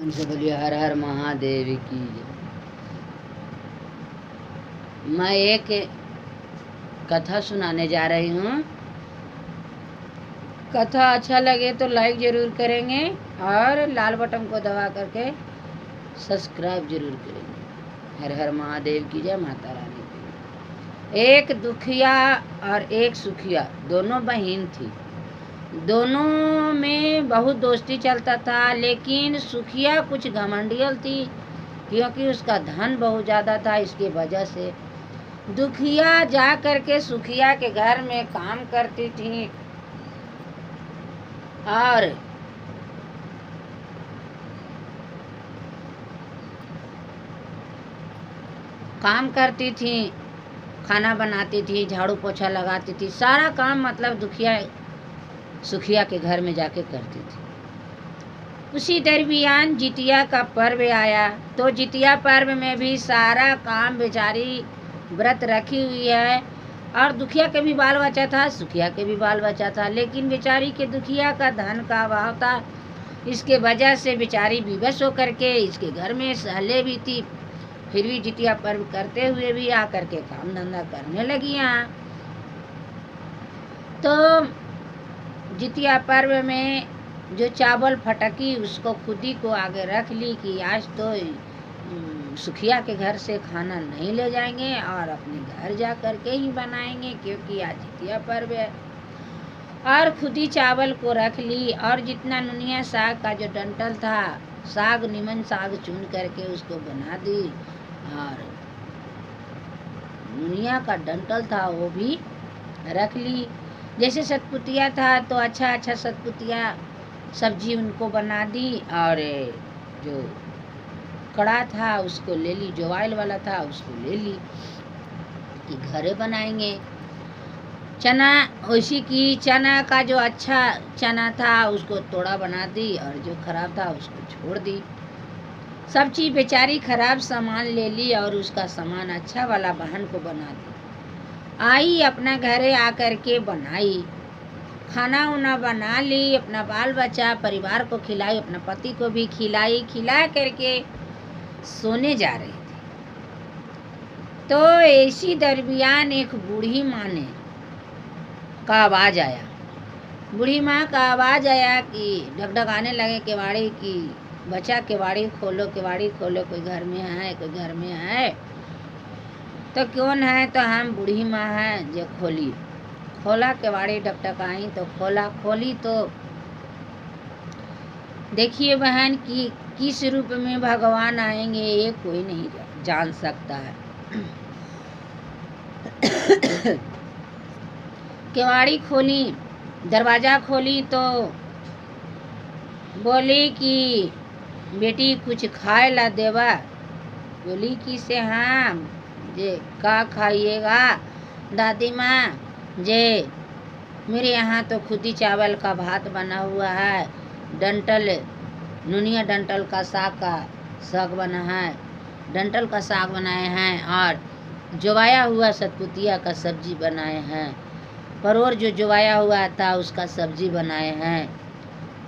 जय बोलिए हर हर महादेव की जय। मैं एक कथा सुनाने जा रही हूँ। कथा अच्छा लगे तो लाइक जरूर करेंगे और लाल बटन को दबा करके सब्सक्राइब जरूर करेंगे। हर हर महादेव की जय, माता रानी की जय। एक दुखिया और एक सुखिया दोनों बहन थी। दोनों में बहुत दोस्ती चलता था, लेकिन सुखिया कुछ घमंडियल थी क्योंकि उसका धन बहुत ज़्यादा था। इसके वजह से दुखिया जा करके सुखिया के घर में काम करती थी और काम करती थी, खाना बनाती थी, झाड़ू पोछा लगाती थी, सारा काम मतलब दुखिया सुखिया के घर में जाके करती थी। उसी दरमियान जितिया का पर्व आया तो जितिया पर्व में भी सारा काम बेचारी व्रत रखी हुई है और दुखिया के भी बाल बच्चा था, सुखिया के भी बाल बच्चा था, लेकिन बेचारी के दुखिया का धन का अभाव था। इसके वजह से बेचारी विवश होकर के इसके घर में सहले भी थी, फिर भी जितिया पर्व करते हुए भी आकर के काम धंधा करने लगी। यहाँ तो जितिया पर्व में जो चावल फटकी उसको खुद ही को आगे रख ली कि आज तो सुखिया के घर से खाना नहीं ले जाएंगे और अपने घर जा कर के ही बनाएंगे क्योंकि आज जितिया पर्व है। और खुद ही चावल को रख ली और जितना नुनिया साग का जो डंठल था, साग निमन साग चुन करके उसको बना दी और नुनिया का डंठल था वो भी रख ली। जैसे सतपुतिया था तो अच्छा अच्छा सतपुतिया सब्जी उनको बना दी और जो कड़ा था उसको ले ली, जो ऑयल वाला था उसको ले ली कि घरे बनाएंगे। चना उसी की चना का जो अच्छा चना था उसको तोड़ा बना दी और जो खराब था उसको छोड़ दी। सब चीज़ बेचारी खराब सामान ले ली और उसका सामान अच्छा वाला बहन को बना दी। आई अपना घरे आकर के बनाई, खाना उना बना ली, अपना बाल बच्चा परिवार को खिलाई, अपना पति को भी खिलाई। खिला करके सोने जा रही थी तो ऐसी दरमियान एक बूढ़ी माँ ने का आवाज़ आया। बूढ़ी माँ का आवाज़ आया कि ढकढकाने लगे केवाड़ी की, बच्चा केवाड़ी खोलो, केवाड़ी खोलो, कोई घर में है, कोई घर में है। तो कौन है? तो हम बूढ़ी माँ हैं जो खोली। खोला केवाड़ी, ढकढकाई तो खोला। खोली तो देखिए बहन कि किस रूप में भगवान आएंगे ये कोई नहीं जान सकता है। केवाड़ी खोली, दरवाज़ा खोली तो बोली कि बेटी कुछ खाए ला देवा। बोली कि से हाँ जे का खाइएगा दादी माँ? जे मेरे यहाँ तो खुद ही चावल का भात बना हुआ है, डंठल नुनिया डंठल का साग बना है, डंठल का साग बनाए हैं और जोवाया हुआ सतपुतिया का सब्जी बनाए हैं, परोर जो जोवाया हुआ था उसका सब्जी बनाए हैं।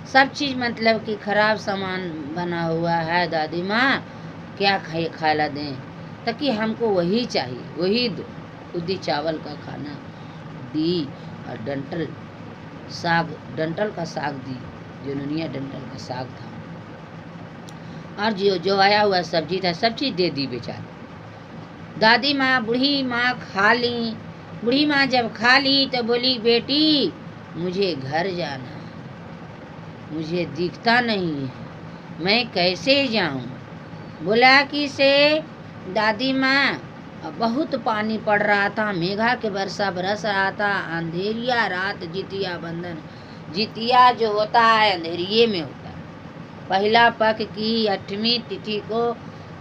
सब चीज़ मतलब कि खराब सामान बना हुआ है दादी माँ, क्या खाला दें? ताकि हमको वही चाहिए, वही दो। खुद ही चावल का खाना दी और डंठल का साग दी, जो नुनिया डंठल का साग था और जो आया हुआ सब्जी था, सब चीज़ दे दी बेचारी। दादी माँ बूढ़ी माँ खा ली। बूढ़ी माँ जब खा ली तो बोली बेटी मुझे घर जाना है, मुझे दिखता नहीं है, मैं कैसे जाऊँ? बोला कि से दादी माँ बहुत पानी पड़ रहा था, मेघा के वर्षा बरस रहा था, अंधेरिया रात जितिया बंधन। जितिया जो होता है अंधेरिये में होता है। पहला पक की 8वीं तिथि को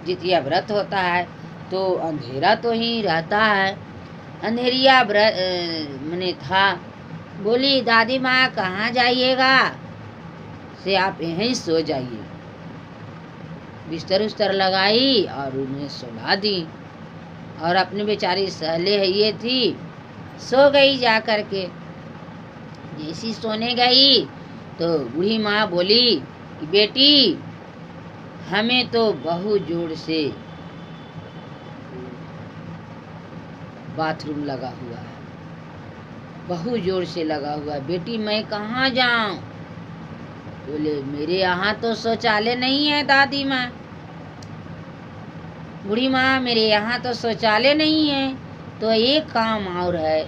जितिया व्रत होता है तो अंधेरा तो ही रहता है, अंधेरिया मने था। बोली दादी माँ कहाँ जाइएगा? से आप यहीं सो जाइए। बिस्तर उस्तर लगाई और उन्हें सुला दी और अपनी बेचारी सहले है ये थी, सो गई जा कर के। जैसी सोने गई तो बूढ़ी माँ बोली कि बेटी हमें तो बहुत जोर से बाथरूम लगा हुआ है, बहुत जोर से लगा हुआ है। बेटी मैं कहाँ जाऊं? बोले मेरे यहाँ तो शौचालय नहीं है दादी माँ। बूढ़ी माँ मेरे यहाँ तो शौचालय नहीं है, तो एक काम और है,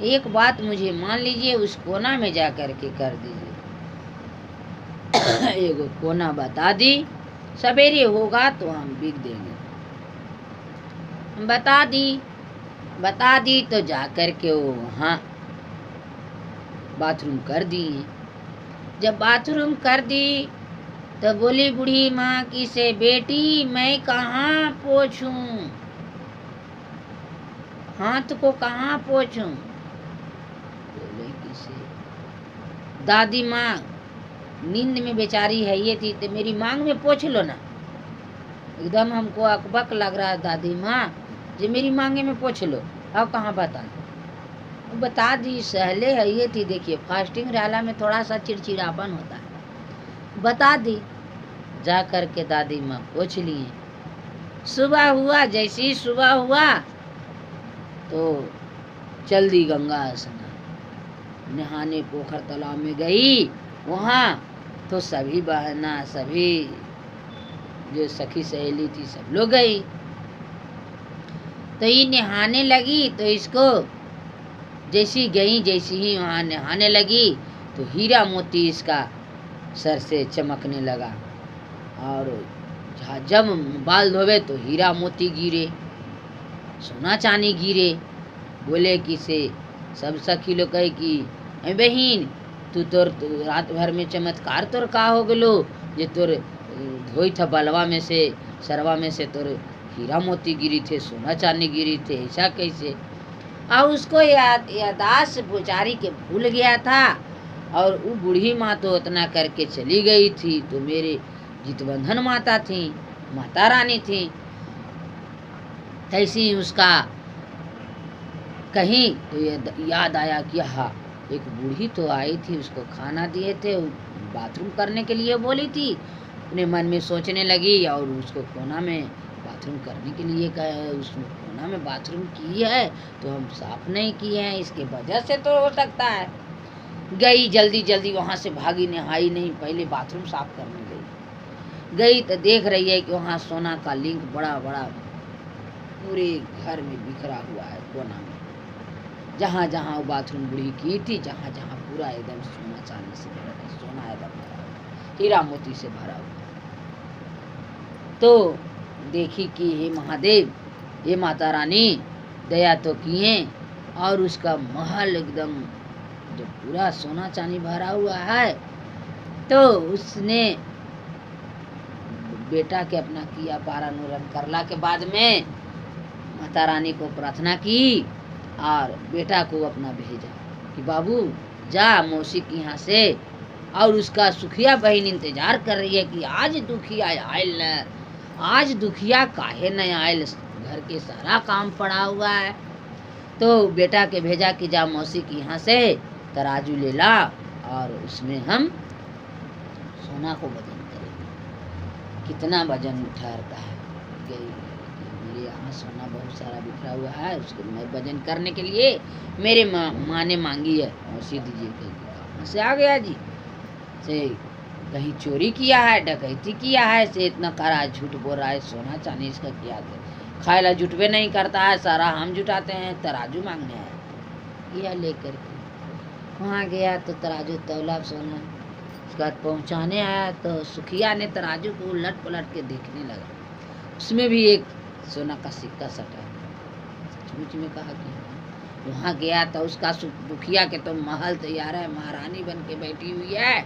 एक बात मुझे मान लीजिए, उस कोना में जा कर के कर दीजिए। एगो कोना बता दी, सवेरे होगा तो हम बिक देंगे। बता दी तो जा कर के वो वहाँ बाथरूम कर दिए। जब बाथरूम कर दी तो बोली बूढ़ी माँ की से, बेटी मैं कहाँ पोंछूं, हाथ को कहाँ पोंछूं? बोले किसे? दादी माँ नींद में बेचारी है ये थी, तो मेरी मांग में पोंछ लो ना। एकदम हमको अकबक लग रहा है दादी माँ, जो मेरी मांगे में पोंछ लो। अब कहाँ बता दी, सहले है ये थी। देखिए फास्टिंग डाला में थोड़ा सा चिड़चिड़ापन होता है। बता दी, जा कर के दादी माँ पोंछ लिए। सुबह हुआ, जैसे ही सुबह हुआ तो चल दी गंगा स्नान, नहाने पोखर तालाब में गई। वहाँ तो सभी बहना, सभी जो सखी सहेली थी सब लोग गई। तो ये नहाने लगी, तो इसको जैसी गई, जैसी ही वहाँ नहाने लगी तो हीरा मोती इसका सर से चमकने लगा। और जब बाल धोवे तो हीरा मोती गिरे, सोना चांदी गिरे। बोले कि से सब सखी लोग कहे कि अरे बहन तू तोर रात भर में चमत्कार तोर का हो गलो, जे तोर धोई था बलवा में से, सरवा में से तोर हीरा मोती गिरी थे, सोना चांदी गिरी थे, ऐसा कैसे? और उसको यादाश्त बेचारी के भूल गया था। और वो बूढ़ी माँ तो उतना करके चली गई थी। तो मेरे जितबंधन माता थी, माता रानी थी, ऐसी उसका कहीं तो याद आया कि हाँ एक बूढ़ी तो आई थी, उसको खाना दिए थे, बाथरूम करने के लिए बोली थी। अपने मन में सोचने लगी और उसको कोना में बाथरूम करने के लिए कहा, उसने कोना में बाथरूम की है तो हम साफ नहीं किए हैं, इसके वजह से तो हो सकता है। गई जल्दी जल्दी वहाँ से भागी, नहाई नहीं, पहले बाथरूम साफ करने गई तो देख रही है कि वहाँ सोना का लिंक बड़ा बड़ा पूरे घर में बिखरा हुआ है कोना में। जहाँ जहाँ वो बाथरूम बूढ़ी की थी, जहाँ जहाँ पूरा एकदम सोना चांदी से भरा है, सोना एकदम भरा हुआ, हीरा मोती से भरा हुआ। तो देखी कि हे महादेव, ये माता रानी दया तो किए, और उसका महल एकदम जो पूरा सोना चांदी भरा हुआ है। तो उसने बेटा के अपना किया पारानुरण करला के बाद में माता रानी को प्रार्थना की और बेटा को अपना भेजा कि बाबू जा मौसी के यहाँ से। और उसका सुखिया बहन इंतजार कर रही है कि आज दुखिया आयल न, आज दुखिया काहे न आयल, घर के सारा काम पड़ा हुआ है। तो बेटा के भेजा कि जा मौसी के यहाँ से तराजू ले ला और उसमें हम सोना को वजन करेंगे, कितना वजन ठहरता है। मेरे यहाँ सोना बहुत सारा बिखरा हुआ है, उसको मैं वजन करने के लिए मेरे माँ ने मांगी है, मौसी दीजिए। कहाँ से आ गया जी? से कहीं चोरी किया है, डकैती किया है, से इतना करा झूठ बोल रहा है, सोना चांदी इसका क्या है, खाए ला जुटवे नहीं करता है, सारा हम जुटाते हैं, तराजू मांगने आया। यह लेकर के वहाँ गया तो तराजू तौला सोना, उसके बाद पहुँचाने आया तो सुखिया ने तराजू को उलट पलट के देखने लगा, उसमें भी एक सोना का सिक्का सटा। सचमुच में कहा कि वहाँ गया तो उसका दुखिया के तो महल तैयार है, महारानी बन के बैठी हुई है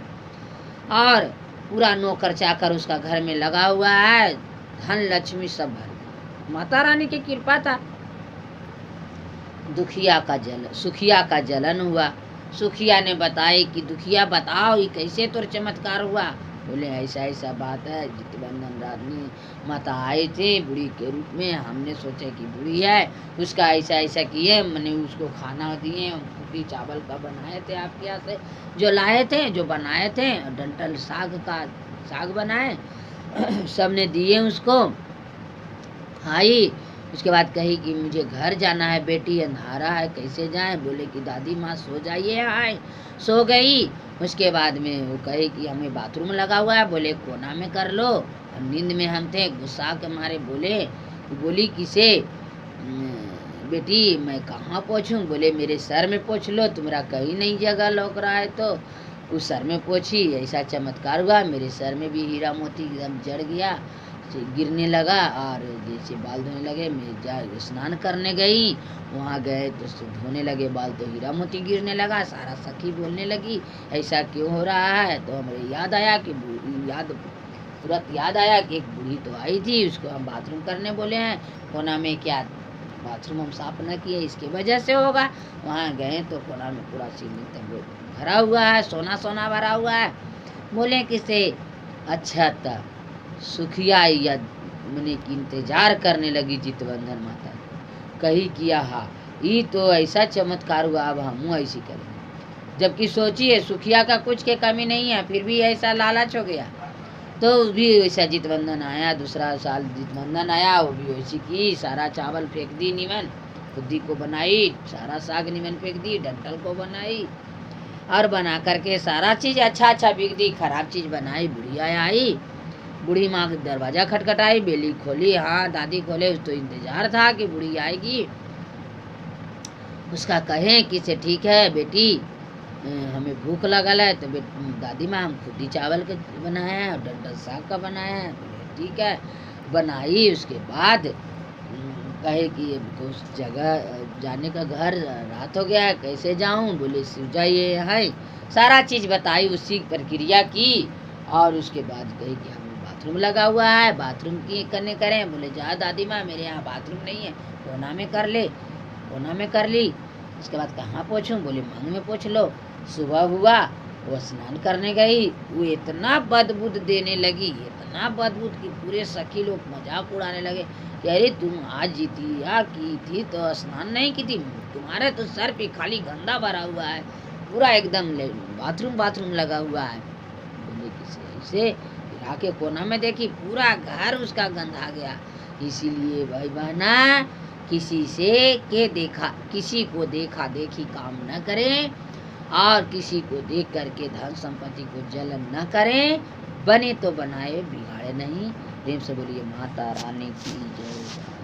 और पूरा नौकर चाकर उसका घर में लगा हुआ है, धन लक्ष्मी सब भर। माता रानी की कृपा था। सुखिया का जलन हुआ। सुखिया ने बताई कि दुखिया बताओ ये कैसे तोर चमत्कार हुआ? बोले ऐसा ऐसा बात है, जितबंधन रानी माता आई थी बूढ़ी के रूप में, हमने सोचा कि बूढ़ी है, उसका ऐसा ऐसा किए, मैंने उसको खाना दिए, पूरी चावल का बनाए थे आपके यहाँ से जो लाए थे, जो बनाए थे, डंटल साग का साग बनाए सबने दिए उसको, खाई। उसके बाद कही कि मुझे घर जाना है बेटी, अंधारा है कैसे जाएं। बोले कि दादी माँ सो जाइए, आए। सो गई। उसके बाद में वो कहे कि हमें बाथरूम लगा हुआ है। बोले कोना में कर लो। और नींद में हम थे, गुस्सा के मारे बोली किसे बेटी मैं कहाँ पोछूं। बोले मेरे सर में पोछ लो, तुम्हारा कहीं नहीं जगह लौक रहा है। तो उस सर में पोछी, ऐसा चमत्कार हुआ, मेरे सर में भी हीरा मोती एकदम जड़ गया, गिरने लगा। और जैसे बाल धोने लगे, मैं स्नान करने गई, वहाँ गए तो धोने लगे बाल, तो हीरा मोती गिरने लगा। सारा सखी बोलने लगी ऐसा क्यों हो रहा है। तो हमें याद आया कि तुरंत याद आया कि एक बूढ़ी तो आई थी, उसको हम बाथरूम करने बोले हैं, कोना में क्या बाथरूम हम साफ न किए, इसकी वजह से होगा। वहाँ गए तो कोना में पूरा सीमेंट तक भरा हुआ है, सोना सोना भरा हुआ है। बोले किसे, अच्छा था सुखिया या मैंने की इंतजार करने लगी जितवंदन माता, कही किया हा ये तो ऐसा चमत्कार हुआ, अब हम ऐसी करें। जबकि सोचिए सुखिया का कुछ के कमी नहीं है, फिर भी ऐसा लालच हो गया। तो भी वैसा जितवंदन आया, दूसरा साल जितवंदन आया, वो भी वैसी की, सारा चावल फेंक दी निमन, खुदी को बनाई, सारा साग निमन फेंक दी, डंठल को बनाई, और बना करके सारा चीज़ अच्छा अच्छा बिक दी, खराब चीज़ बनाई। बुढ़िया आई, बूढ़ी माँ का दरवाज़ा खटखटाई, बेली खोली, हाँ दादी खोले। उस तो इंतजार था कि बूढ़ी आएगी, उसका कहें कि से ठीक है बेटी हमें भूख लगल है। तो दादी माँ हम खुद ही चावल के बनाए हैं और डंठल साग का बनाया है। तो ठीक है बनाई। उसके बाद कहे कि उस जगह जाने का, घर रात हो गया है कैसे जाऊं। बोले सिव जाइए है, सारा चीज़ बताई, उसी प्रक्रिया की। और उसके बाद कहे कि हमें बाथरूम लगा हुआ है, बाथरूम की करने करें। बोले जा दादी माँ मेरे यहाँ बाथरूम नहीं है, कोना में कर ले, कोना में कर ली। उसके बाद कहाँ पोछूं। बोले मांग में पोछ लो। सुबह हुआ, वो स्नान करने गई, वो इतना बदबूद देने लगी, इतना बदबूद कि पूरे सखी लोग मजाक उड़ाने लगे कि अरे तुम आज जितिया की थी तो स्नान नहीं की थी, तुम्हारे तो सर पे खाली गंदा भरा हुआ है, पूरा एकदम बाथरूम बाथरूम लगा हुआ है। बोले किसी ऐसे आके कोना में देखी, पूरा घर उसका गंदा गया। इसीलिए भाई बहना किसी को देखा देखी काम न करें, और किसी को देख करके धन संपत्ति को जलन न करें। बने तो बनाए, बिगाड़े नहीं। प्रेम से बोलिए माता रानी की जय।